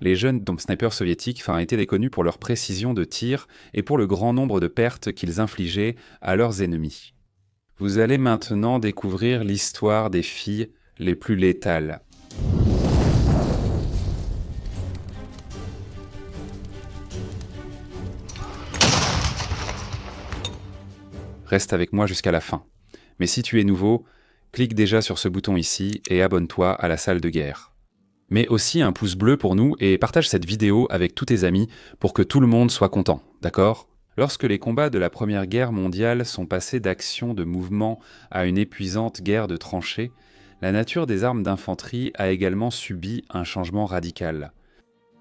Les jeunes snipers soviétiques étaient connus pour leur précision de tir et pour le grand nombre de pertes qu'ils infligeaient à leurs ennemis. Vous allez maintenant découvrir l'histoire des filles les plus létales. Reste avec moi jusqu'à la fin. Mais si tu es nouveau, clique déjà sur ce bouton ici et abonne-toi à la salle de guerre. Mets aussi un pouce bleu pour nous et partage cette vidéo avec tous tes amis pour que tout le monde soit content, d'accord ? Lorsque les combats de la Première Guerre mondiale sont passés d'actions de mouvement à une épuisante guerre de tranchées, la nature des armes d'infanterie a également subi un changement radical.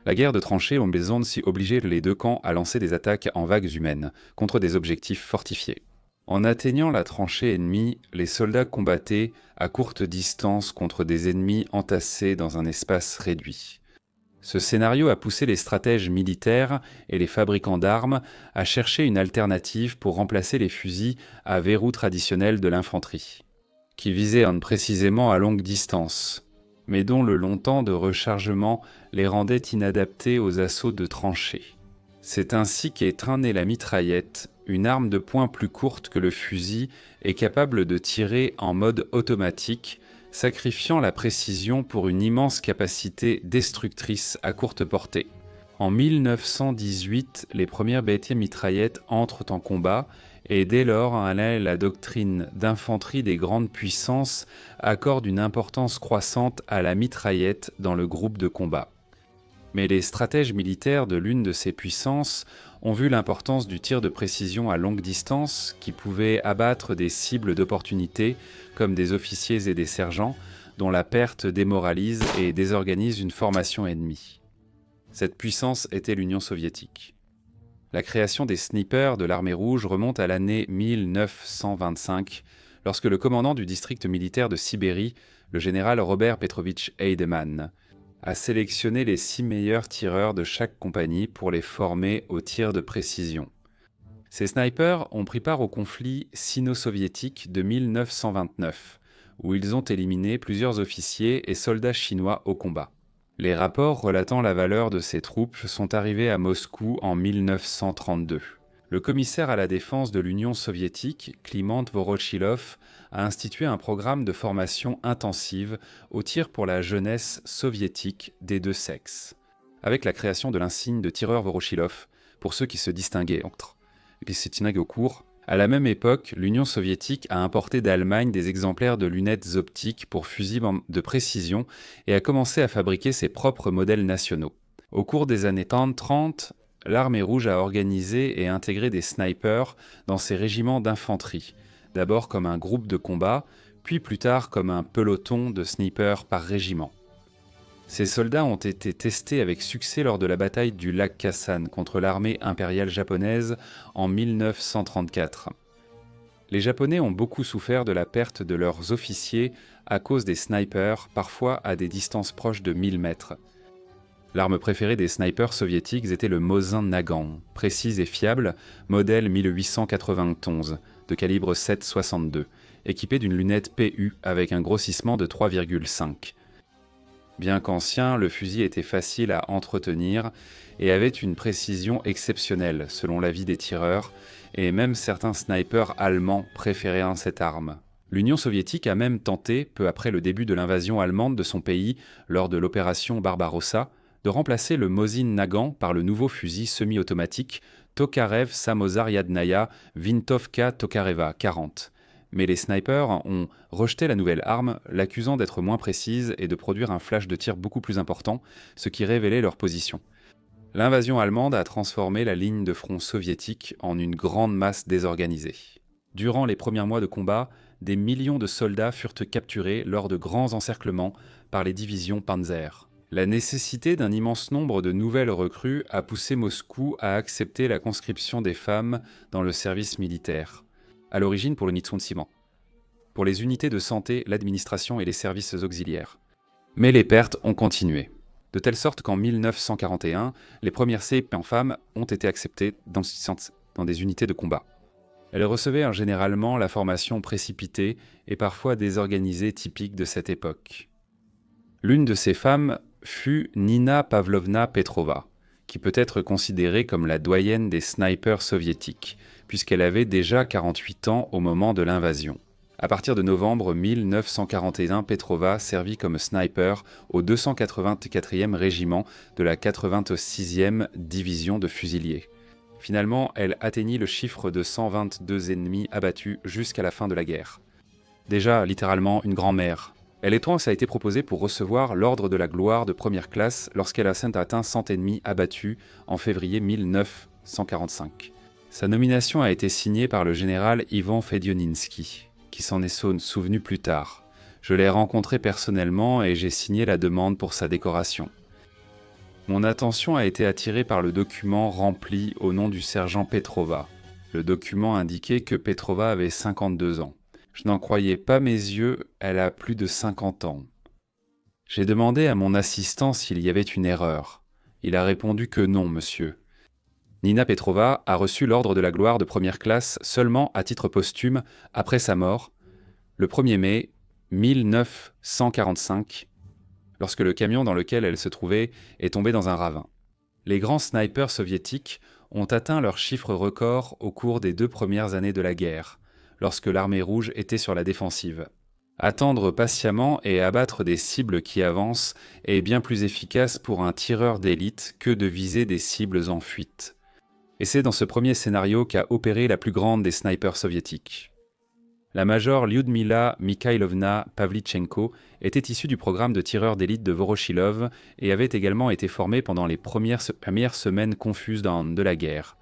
La guerre de tranchées obligeait les deux camps à lancer des attaques en vagues humaines contre des objectifs fortifiés. En atteignant la tranchée ennemie, les soldats combattaient à courte distance contre des ennemis entassés dans un espace réduit. Ce scénario a poussé les stratèges militaires et les fabricants d'armes à chercher une alternative pour remplacer les fusils à verrou traditionnels de l'infanterie, qui visaient précisément à longue distance, mais dont le long temps de rechargement les rendait inadaptés aux assauts de tranchées. C'est ainsi qu'est née la mitraillette, une arme de poing plus courte que le fusil et capable de tirer en mode automatique, sacrifiant la précision pour une immense capacité destructrice à courte portée. En 1918, les premières BT mitraillettes entrent en combat et dès lors, la doctrine d'infanterie des grandes puissances accorde une importance croissante à la mitraillette dans le groupe de combat. Mais les stratèges militaires de l'une de ces puissances ont vu l'importance du tir de précision à longue distance qui pouvait abattre des cibles d'opportunité comme des officiers et des sergents dont la perte démoralise et désorganise une formation ennemie. Cette puissance était l'Union soviétique. La création des snipers de l'armée rouge remonte à l'année 1925 lorsque le commandant du district militaire de Sibérie, le général Robert Petrovitch Heidemann, a sélectionné les 6 meilleurs tireurs de chaque compagnie pour les former au tir de précision. Ces snipers ont pris part au conflit sino-soviétique de 1929, où ils ont éliminé plusieurs officiers et soldats chinois au combat. Les rapports relatant la valeur de ces troupes sont arrivés à Moscou en 1932. Le commissaire à la défense de l'Union soviétique, Kliment Vorochilov, a institué un programme de formation intensive au tir pour la jeunesse soviétique des deux sexes, avec la création de l'insigne de tireur Vorochilov pour ceux qui se distinguaient au cours. À la même époque, l'Union soviétique a importé d'Allemagne des exemplaires de lunettes optiques pour fusils de précision et a commencé à fabriquer ses propres modèles nationaux. Au cours des années 30, l'armée rouge a organisé et intégré des snipers dans ses régiments d'infanterie, d'abord comme un groupe de combat, puis plus tard comme un peloton de snipers par régiment. Ces soldats ont été testés avec succès lors de la bataille du lac Khasan contre l'armée impériale japonaise en 1934. Les Japonais ont beaucoup souffert de la perte de leurs officiers à cause des snipers, parfois à des distances proches de 1000 mètres. L'arme préférée des snipers soviétiques était le Mosin Nagant, précise et fiable, modèle 1891, de calibre 7,62, équipé d'une lunette PU avec un grossissement de 3,5. Bien qu'ancien, le fusil était facile à entretenir et avait une précision exceptionnelle, selon l'avis des tireurs, et même certains snipers allemands préféraient cette arme. L'Union soviétique a même tenté, peu après le début de l'invasion allemande de son pays lors de l'opération Barbarossa, de remplacer le Mosin Nagant par le nouveau fusil semi-automatique Tokarev Samozaryadnaya Vintovka Tokareva 40. Mais les snipers ont rejeté la nouvelle arme, l'accusant d'être moins précise et de produire un flash de tir beaucoup plus important, ce qui révélait leur position. L'invasion allemande a transformé la ligne de front soviétique en une grande masse désorganisée. Durant les premiers mois de combat, des millions de soldats furent capturés lors de grands encerclements par les divisions Panzer. La nécessité d'un immense nombre de nouvelles recrues a poussé Moscou à accepter la conscription des femmes dans le service militaire, à l'origine pour le Nitsounsima, pour les unités de santé, l'administration et les services auxiliaires. Mais les pertes ont continué, de telle sorte qu'en 1941, les premières CP en femmes ont été acceptées dans des unités de combat. Elles recevaient généralement la formation précipitée et parfois désorganisée typique de cette époque. L'une de ces femmes fut Nina Pavlovna Petrova, qui peut être considérée comme la doyenne des snipers soviétiques, puisqu'elle avait déjà 48 ans au moment de l'invasion. À partir de novembre 1941, Petrova servit comme sniper au 284e régiment de la 86e division de fusiliers. Finalement, elle atteignit le chiffre de 122 ennemis abattus jusqu'à la fin de la guerre. Déjà, littéralement, une grand-mère. L'étrange a été proposée pour recevoir l'Ordre de la Gloire de première classe lorsqu'elle a atteint 100 ennemis abattus en février 1945. Sa nomination a été signée par le général Ivan Fedioninski, qui s'en est souvenu plus tard. Je l'ai rencontré personnellement et j'ai signé la demande pour sa décoration. Mon attention a été attirée par le document rempli au nom du sergent Petrova. Le document indiquait que Petrova avait 52 ans. Je n'en croyais pas mes yeux, elle a plus de 50 ans. J'ai demandé à mon assistant s'il y avait une erreur. Il a répondu que non, monsieur. Nina Petrova a reçu l'Ordre de la Gloire de première classe seulement à titre posthume après sa mort, le 1er mai 1945, lorsque le camion dans lequel elle se trouvait est tombé dans un ravin. Les grands snipers soviétiques ont atteint leur chiffre record au cours des 2 premières années de la guerre, lorsque l'armée rouge était sur la défensive. Attendre patiemment et abattre des cibles qui avancent est bien plus efficace pour un tireur d'élite que de viser des cibles en fuite. Et c'est dans ce premier scénario qu'a opéré la plus grande des snipers soviétiques. La major Lyudmila Mikhailovna Pavlichenko était issue du programme de tireurs d'élite de Voroshilov et avait également été formée pendant les premières semaines confuses de la guerre.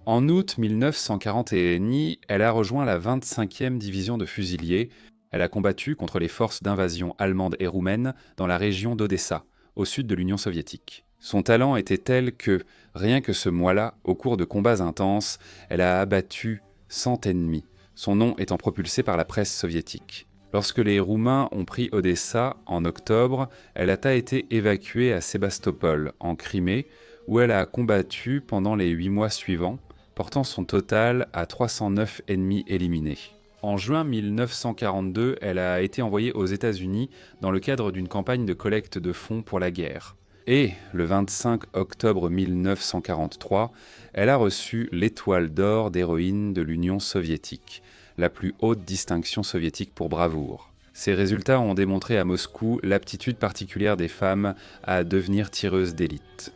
En août 1941, elle a rejoint la 25e division de fusiliers. Elle a combattu contre les forces d'invasion allemandes et roumaines dans la région d'Odessa, au sud de l'Union soviétique. Son talent était tel que, rien que ce mois-là, au cours de combats intenses, elle a abattu 100 ennemis, son nom étant propulsé par la presse soviétique. Lorsque les Roumains ont pris Odessa en octobre, elle a été évacuée à Sébastopol, en Crimée, où elle a combattu pendant les 8 mois suivants, portant son total à 309 ennemis éliminés. En juin 1942, elle a été envoyée aux États-Unis dans le cadre d'une campagne de collecte de fonds pour la guerre. Et, le 25 octobre 1943, elle a reçu l'étoile d'or d'héroïne de l'Union soviétique, la plus haute distinction soviétique pour bravoure. Ces résultats ont démontré à Moscou l'aptitude particulière des femmes à devenir tireuses d'élite.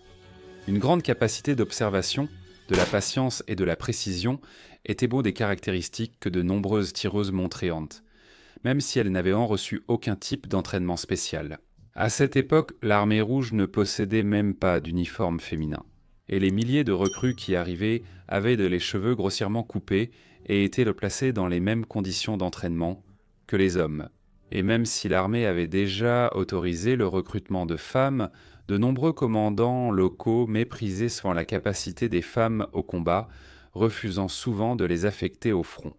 Une grande capacité d'observation, de la patience et de la précision étaient beaux des caractéristiques que de nombreuses tireuses montraient, même si elles n'avaient reçu aucun type d'entraînement spécial. À cette époque, l'armée rouge ne possédait même pas d'uniforme féminin, et les milliers de recrues qui arrivaient avaient les cheveux grossièrement coupés et étaient placés dans les mêmes conditions d'entraînement que les hommes. Et même si l'armée avait déjà autorisé le recrutement de femmes, de nombreux commandants locaux méprisaient souvent la capacité des femmes au combat, refusant souvent de les affecter au front.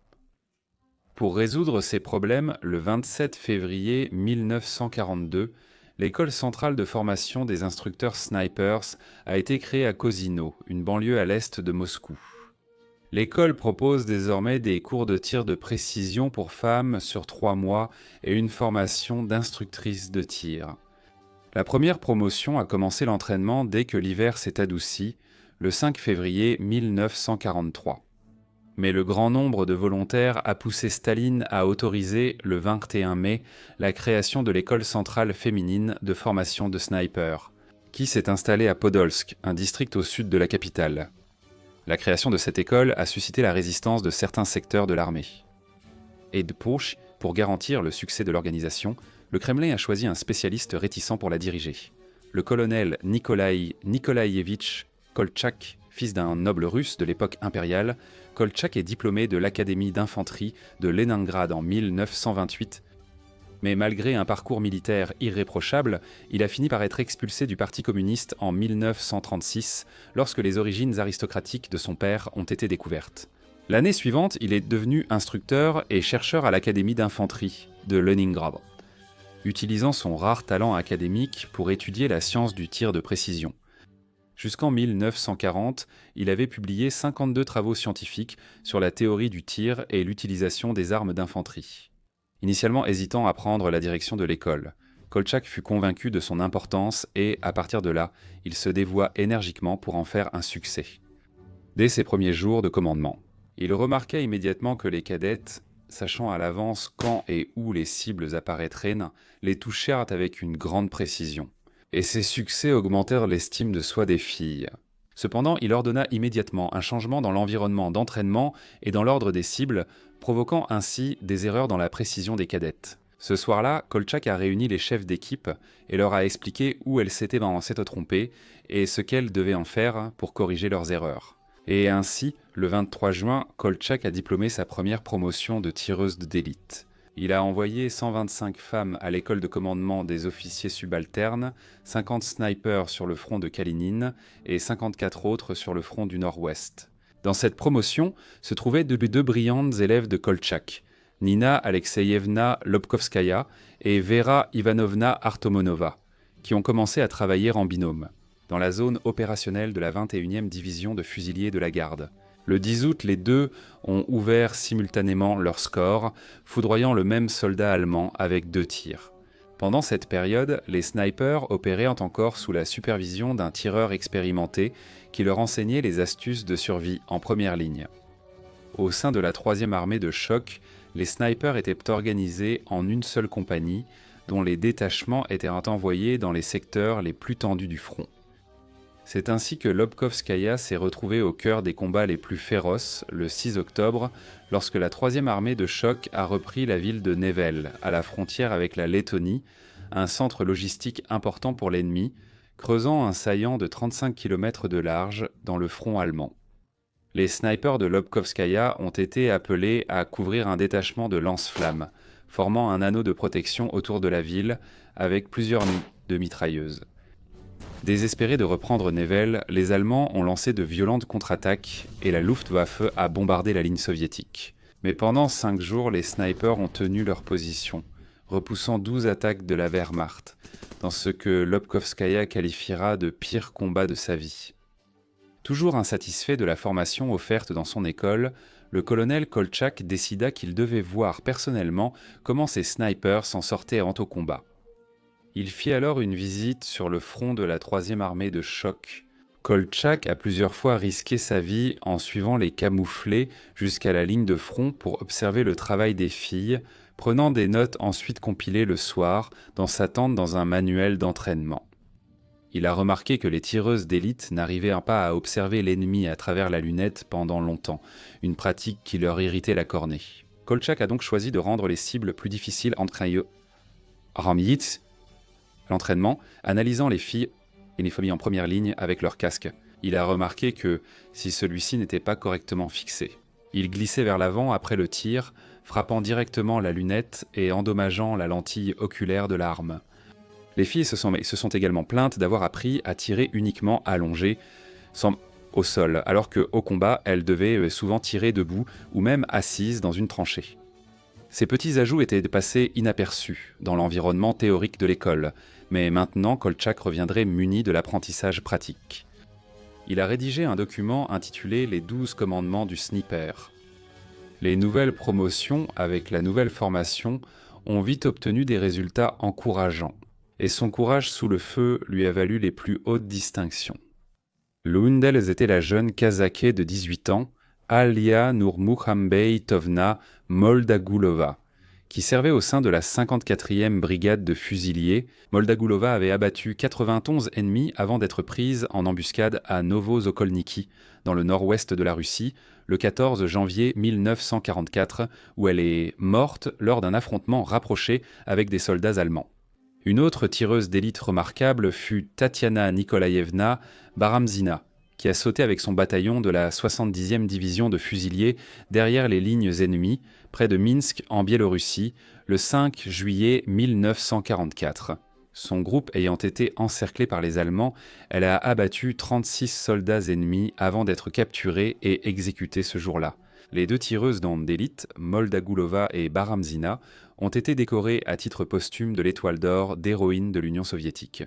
Pour résoudre ces problèmes, le 27 février 1942, l'École centrale de formation des instructeurs snipers a été créée à Kozino, une banlieue à l'est de Moscou. L'école propose désormais des cours de tir de précision pour femmes sur 3 mois et une formation d'instructrice de tir. La première promotion a commencé l'entraînement dès que l'hiver s'est adouci, le 5 février 1943. Mais le grand nombre de volontaires a poussé Staline à autoriser, le 21 mai, la création de l'école centrale féminine de formation de snipers, qui s'est installée à Podolsk, un district au sud de la capitale. La création de cette école a suscité la résistance de certains secteurs de l'armée. Et pour garantir le succès de l'organisation, le Kremlin a choisi un spécialiste réticent pour la diriger. Le colonel Nikolai Nikolaïevitch Koltchak, fils d'un noble russe de l'époque impériale, Koltchak est diplômé de l'Académie d'infanterie de Leningrad en 1928. Mais malgré un parcours militaire irréprochable, il a fini par être expulsé du Parti communiste en 1936, lorsque les origines aristocratiques de son père ont été découvertes. L'année suivante, il est devenu instructeur et chercheur à l'Académie d'infanterie de Leningrad, utilisant son rare talent académique pour étudier la science du tir de précision. Jusqu'en 1940, il avait publié 52 travaux scientifiques sur la théorie du tir et l'utilisation des armes d'infanterie. Initialement hésitant à prendre la direction de l'école, Kolchak fut convaincu de son importance et, à partir de là, il se dévoua énergiquement pour en faire un succès. Dès ses premiers jours de commandement, il remarqua immédiatement que les cadettes, sachant à l'avance quand et où les cibles apparaîtraient, les touchèrent avec une grande précision. Et ces succès augmentèrent l'estime de soi des filles. Cependant, il ordonna immédiatement un changement dans l'environnement d'entraînement et dans l'ordre des cibles, provoquant ainsi des erreurs dans la précision des cadettes. Ce soir-là, Kolchak a réuni les chefs d'équipe et leur a expliqué où elles s'étaient trompées et ce qu'elles devaient en faire pour corriger leurs erreurs. Et ainsi, le 23 juin, Kolchak a diplômé sa première promotion de tireuse d'élite. Il a envoyé 125 femmes à l'école de commandement des officiers subalternes, 50 snipers sur le front de Kalinin et 54 autres sur le front du Nord-Ouest. Dans cette promotion se trouvaient deux brillantes élèves de Kolchak, Nina Alexeyevna Lobkovskaya et Vera Ivanovna Artomonova, qui ont commencé à travailler en binôme, dans la zone opérationnelle de la 21e division de fusiliers de la garde. Le 10 août, les deux ont ouvert simultanément leur score, foudroyant le même soldat allemand avec 2 tirs. Pendant cette période, les snipers opéraient encore sous la supervision d'un tireur expérimenté qui leur enseignait les astuces de survie en première ligne. Au sein de la 3e armée de choc, les snipers étaient organisés en une seule compagnie, dont les détachements étaient envoyés dans les secteurs les plus tendus du front. C'est ainsi que Lobkovskaya s'est retrouvée au cœur des combats les plus féroces le 6 octobre, lorsque la 3e armée de choc a repris la ville de Nevel, à la frontière avec la Lettonie, un centre logistique important pour l'ennemi, creusant un saillant de 35 km de large dans le front allemand. Les snipers de Lobkovskaya ont été appelés à couvrir un détachement de lance-flammes, formant un anneau de protection autour de la ville, avec plusieurs de mitrailleuses. Désespérés de reprendre Nevel, les Allemands ont lancé de violentes contre-attaques et la Luftwaffe a bombardé la ligne soviétique. Mais pendant 5 jours, les snipers ont tenu leur position, repoussant 12 attaques de la Wehrmacht, dans ce que Lobkovskaya qualifiera de pire combat de sa vie. Toujours insatisfait de la formation offerte dans son école, le colonel Kolchak décida qu'il devait voir personnellement comment ses snipers s'en sortaient au combat. Il fit alors une visite sur le front de la 3e armée de choc. Kolchak a plusieurs fois risqué sa vie en suivant les camouflés jusqu'à la ligne de front pour observer le travail des filles, prenant des notes ensuite compilées le soir dans sa tente dans un manuel d'entraînement. Il a remarqué que les tireuses d'élite n'arrivaient pas à observer l'ennemi à travers la lunette pendant longtemps, une pratique qui leur irritait la cornée. Kolchak a donc choisi de rendre les cibles plus difficiles entre l'entraînement, analysant les filles et les familles en première ligne avec leur casque. Il a remarqué que, si celui-ci n'était pas correctement fixé, il glissait vers l'avant après le tir, frappant directement la lunette et endommageant la lentille oculaire de l'arme. Les filles se sont également plaintes d'avoir appris à tirer uniquement allongées, au sol, alors qu'au combat, elles devaient souvent tirer debout ou même assises dans une tranchée. Ces petits ajouts étaient passés inaperçus dans l'environnement théorique de l'école, mais maintenant Kolchak reviendrait muni de l'apprentissage pratique. Il a rédigé un document intitulé « Les 12 commandements du sniper ». Les nouvelles promotions avec la nouvelle formation ont vite obtenu des résultats encourageants, et son courage sous le feu lui a valu les plus hautes distinctions. L'une d'elles était la jeune Kazakhe de 18 ans, Alia Nurmukhambeïtovna Moldagulova, qui servait au sein de la 54e brigade de fusiliers. Moldagulova avait abattu 91 ennemis avant d'être prise en embuscade à Novosokolniki, dans le nord-ouest de la Russie, le 14 janvier 1944, où elle est morte lors d'un affrontement rapproché avec des soldats allemands. Une autre tireuse d'élite remarquable fut Tatiana Nikolaïevna Baramzina, qui a sauté avec son bataillon de la 70e division de fusiliers derrière les lignes ennemies, près de Minsk en Biélorussie, le 5 juillet 1944. Son groupe ayant été encerclé par les Allemands, elle a abattu 36 soldats ennemis avant d'être capturée et exécutée ce jour-là. Les 2 tireuses d'élite, Moldagulova et Baramzina, ont été décorées à titre posthume de l'étoile d'or d'héroïne de l'Union soviétique.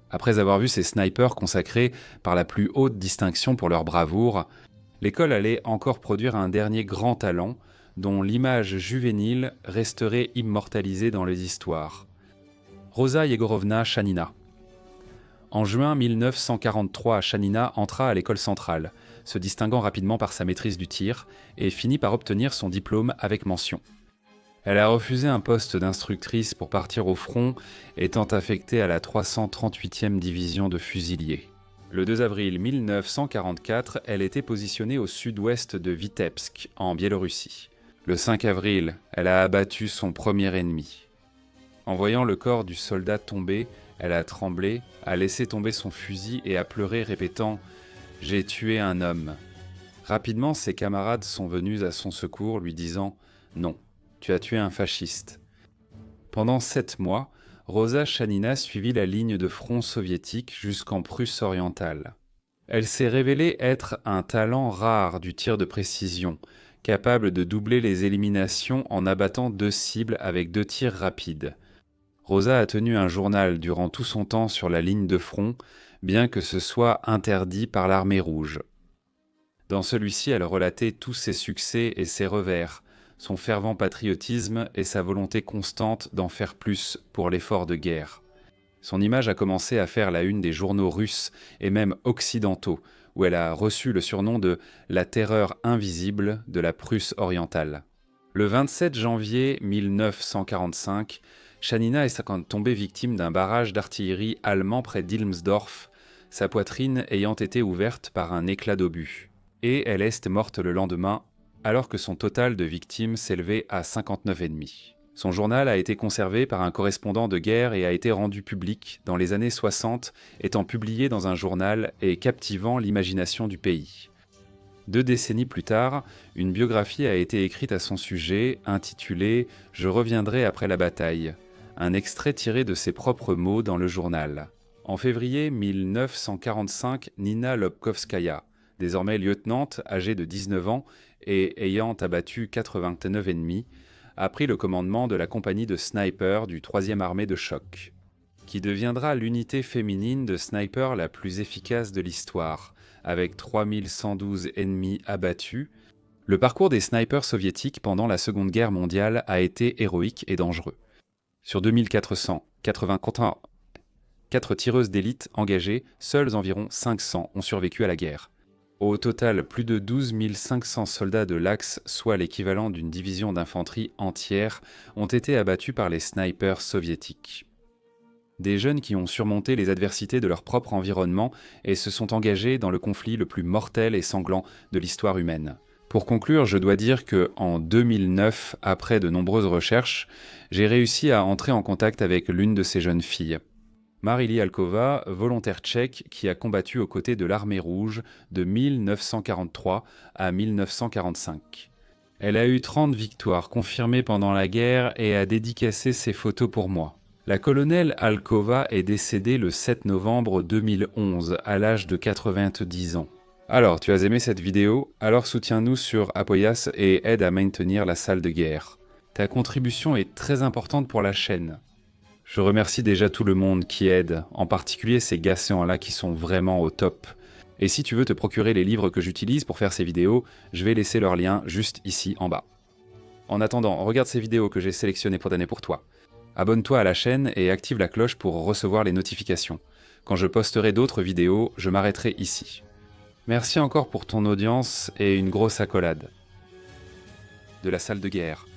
Après avoir vu ces snipers consacrés par la plus haute distinction pour leur bravoure, l'école allait encore produire un dernier grand talent dont l'image juvénile resterait immortalisée dans les histoires. Rosa Yegorovna Chanina. En juin 1943, Chanina entra à l'école centrale, se distinguant rapidement par sa maîtrise du tir, et finit par obtenir son diplôme avec mention. Elle a refusé un poste d'instructrice pour partir au front, étant affectée à la 338e division de fusiliers. Le 2 avril 1944, elle était positionnée au sud-ouest de Vitebsk, en Biélorussie. Le 5 avril, elle a abattu son premier ennemi. En voyant le corps du soldat tomber, elle a tremblé, a laissé tomber son fusil et a pleuré, répétant « J'ai tué un homme ». Rapidement, ses camarades sont venus à son secours, lui disant « Non, tu as tué un fasciste ». Pendant 7 mois, Rosa Chanina suivit la ligne de front soviétique jusqu'en Prusse orientale. Elle s'est révélée être un talent rare du tir de précision, capable de doubler les éliminations en abattant 2 cibles avec 2 tirs rapides. Rosa a tenu un journal durant tout son temps sur la ligne de front, bien que ce soit interdit par l'armée rouge. Dans celui-ci, elle relatait tous ses succès et ses revers, son fervent patriotisme et sa volonté constante d'en faire plus pour l'effort de guerre. Son image a commencé à faire la une des journaux russes et même occidentaux, où elle a reçu le surnom de « la terreur invisible de la Prusse orientale ». Le 27 janvier 1945, Chanina est tombée victime d'un barrage d'artillerie allemand près d'Ilmsdorf, sa poitrine ayant été ouverte par un éclat d'obus. Et elle est morte le lendemain, alors que son total de victimes s'élevait à 59 ennemis. Son journal a été conservé par un correspondant de guerre et a été rendu public dans les années 60, étant publié dans un journal et captivant l'imagination du pays. 2 décennies plus tard, une biographie a été écrite à son sujet, intitulée « Je reviendrai après la bataille », un extrait tiré de ses propres mots dans le journal. En février 1945, Nina Lobkovskaya, désormais lieutenante, âgée de 19 ans et ayant abattu 89 ennemis, a pris le commandement de la compagnie de snipers du 3e armée de choc, qui deviendra l'unité féminine de snipers la plus efficace de l'histoire, avec 3112 ennemis abattus. Le parcours des snipers soviétiques pendant la Seconde Guerre mondiale a été héroïque et dangereux. Sur 2484 tireuses d'élite engagées, seuls environ 500 ont survécu à la guerre. Au total, plus de 12 500 soldats de l'Axe, soit l'équivalent d'une division d'infanterie entière, ont été abattus par les snipers soviétiques. Des jeunes qui ont surmonté les adversités de leur propre environnement et se sont engagés dans le conflit le plus mortel et sanglant de l'histoire humaine. Pour conclure, je dois dire que en 2009, après de nombreuses recherches, j'ai réussi à entrer en contact avec l'une de ces jeunes filles. Marily Alkova, volontaire tchèque qui a combattu aux côtés de l'armée rouge de 1943 à 1945. Elle a eu 30 victoires confirmées pendant la guerre et a dédicacé ses photos pour moi. La colonelle Alkova est décédée le 7 novembre 2011 à l'âge de 90 ans. Alors, tu as aimé cette vidéo? Alors soutiens-nous sur Apoyas et aide à maintenir la salle de guerre. Ta contribution est très importante pour la chaîne. Je remercie déjà tout le monde qui aide, en particulier ces gassants-là qui sont vraiment au top. Et si tu veux te procurer les livres que j'utilise pour faire ces vidéos, je vais laisser leur lien juste ici en bas. En attendant, regarde ces vidéos que j'ai sélectionnées pour toi. Abonne-toi à la chaîne et active la cloche pour recevoir les notifications. Quand je posterai d'autres vidéos, je m'arrêterai ici. Merci encore pour ton audience et une grosse accolade. De la salle de guerre.